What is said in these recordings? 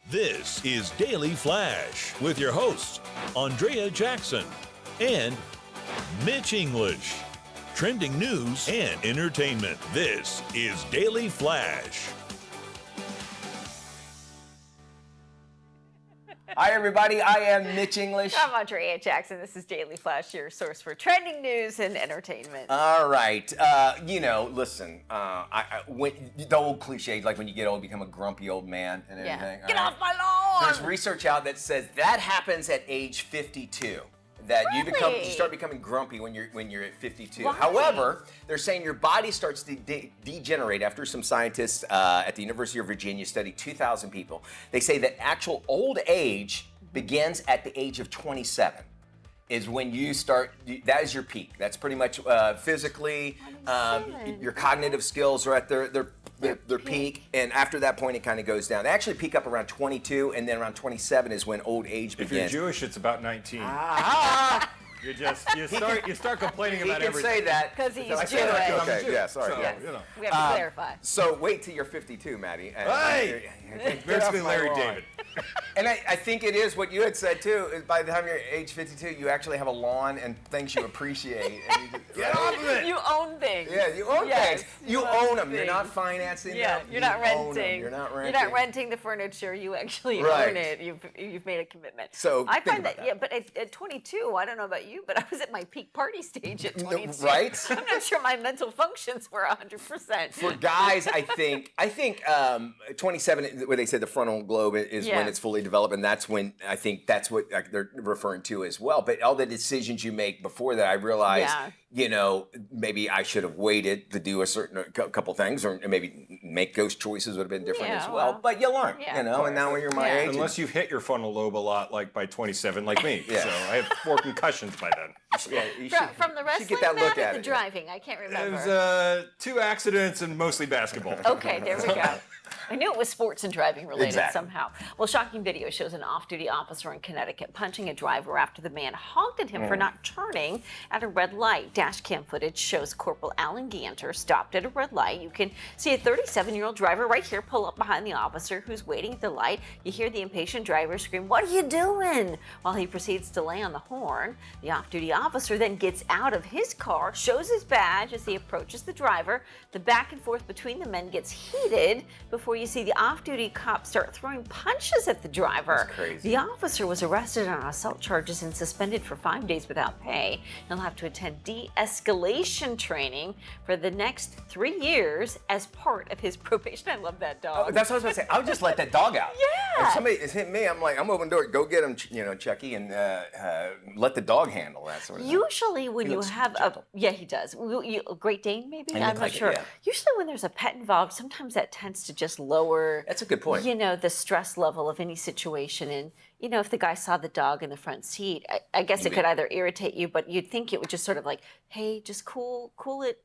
This is Daily Flash with your hosts, Andrea Jackson and Mitch English. Trending news and entertainment. This is Daily Flash. Hi, everybody. I am Mitch English. I'm Andrea Jackson. This is Daily Flash, your source for trending news and entertainment. All right. Listen, when, the old cliche, like when you get old, you become a grumpy old man and everything. Get off my lawn! There's research out that says that happens at age 52. That Really? you start becoming grumpy when you're at 52. Why? However, they're saying your body starts to degenerate after some scientists at the University of Virginia studied 2,000 people. They say that actual old age begins at the age of 27. Is when you start, that is your peak. That's pretty much physically, your cognitive skills are at their peak, and after that point it kind of goes down. They actually peak up around 22, and then around 27 is when old age begins. If you're Jewish, it's about 19. You start complaining about everything. He can say that Because he's I Jewish. say that, okay, yeah, sorry. So, Yeah. you know. We have to clarify. So wait till you're 52, Maddie. Hey! Basically Larry David. And I think it is what you had said too, is by the time you're age 52, you actually have a lawn and things you appreciate. And you just, Get off of it! You own things. Yeah, you own Yes, things. You own them. You're things. not financing Yeah, them. you're not You own them. renting. You're not renting. You're not renting the furniture. You actually Right. own it. You've made a commitment. So I think find about that, that. yeah, but at 22, I don't know about you, but I was at my peak party stage at 22. Right? I'm not sure my mental functions were 100%. For guys, I think 27, where they said the frontal lobe is Yeah. when it's fully developed, and that's when I think that's what they're referring to as well. But all the decisions you make before that, I realized, maybe I should have waited to do a couple things, or maybe make those choices would have been different Yeah, as well. well, But you learn, yeah, and of now when you're my Yeah. age, Unless you've hit your frontal lobe a lot, like by 27, like me. Yeah. So I have 4 concussions by then. you From the wrestling get that look mat at or the it, driving? I can't It remember. was 2 accidents and mostly basketball. Okay, there we go. I knew it was sports and driving related Exactly. somehow. Well, shocking video shows an off-duty officer in Connecticut punching a driver after the man honked at him for not turning at a red light. Dash cam footage shows Corporal Alan Ganter stopped at a red light. You can see a 37-year-old driver right here pull up behind the officer who's waiting at the light. You hear the impatient driver scream, "What are you doing?" while he proceeds to lay on the horn. The off-duty officer then gets out of his car, shows his badge as he approaches the driver. The back and forth between the men gets heated before you see the off-duty cop start throwing punches at the driver. That's crazy. The officer was arrested on assault charges and suspended for 5 days without pay. He'll have to attend de-escalation training for the next 3 years as part of his probation. I love that dog. Oh, that's what I was going to say. I would just let that dog out. Yeah. If somebody is hitting me, I'm like, I'm opening the door. Go get him, Chucky, and let the dog handle that sort of thing. Usually when He you looks have gentle. yeah, he does. A Great Dane maybe? He I'm looked not like it, sure. yeah. Usually when there's a pet involved, sometimes that tends to just lower That's a good point. the stress level of any situation. And if the guy saw the dog in the front seat, I guess it could either irritate you, but you'd think it would just sort of like, hey, just cool it,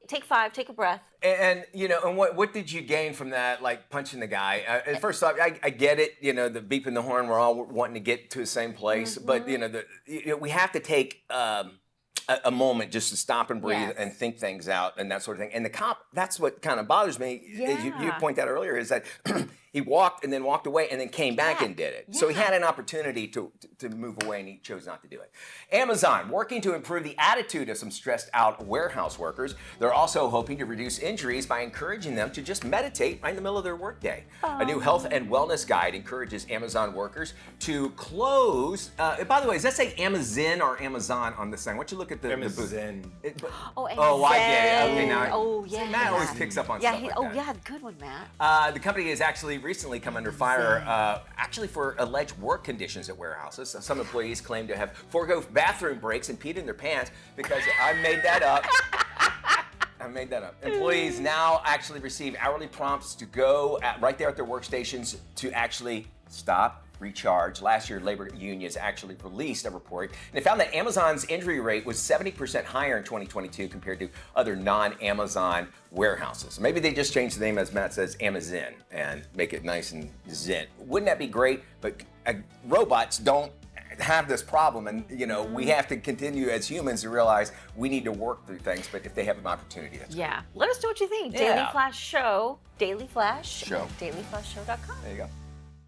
take 5, take a breath. And what did you gain from that, like punching the guy? First off, I get it, the beeping the horn, we're all wanting to get to the same place, but we have to take a moment just to stop and breathe Yes. and think things out and that sort of thing. And the cop, that's what kind of bothers me, as you Yeah. pointed out earlier, is that he walked and then walked away and then came back and did it. So he had an opportunity to move away and he chose not to do it. Amazon working to improve the attitude of some stressed out warehouse workers. They're also hoping to reduce injuries by encouraging them to just meditate right in the middle of their workday. A new health and wellness guide encourages Amazon workers to close. By the way, does that say Amazon or Amazon on this thing? Why don't you look at the booth? Amazon. Oh, I get it. Okay, now. Oh, yeah. Matt always picks up on stuff like that. Yeah, good one, Matt. The company has actually recently come under fire, actually for alleged work conditions at warehouses. Some employees claim to have forego bathroom breaks and peed in their pants because I made that up. Employees now actually receive hourly prompts to go right there at their workstations to actually stop, recharge. Last year, labor unions actually released a report, and they found that Amazon's injury rate was 70% higher in 2022 compared to other non-Amazon warehouses. Maybe they just changed the name, as Matt says, Amazon, and make it nice and zen. Wouldn't that be great? But robots don't have this problem, and we have to continue as humans to realize we need to work through things, but if they have an opportunity, that's Yeah. Let us know what you think. Yeah. Daily Flash Show. Daily Flash. Show. DailyFlashShow.com. There you go.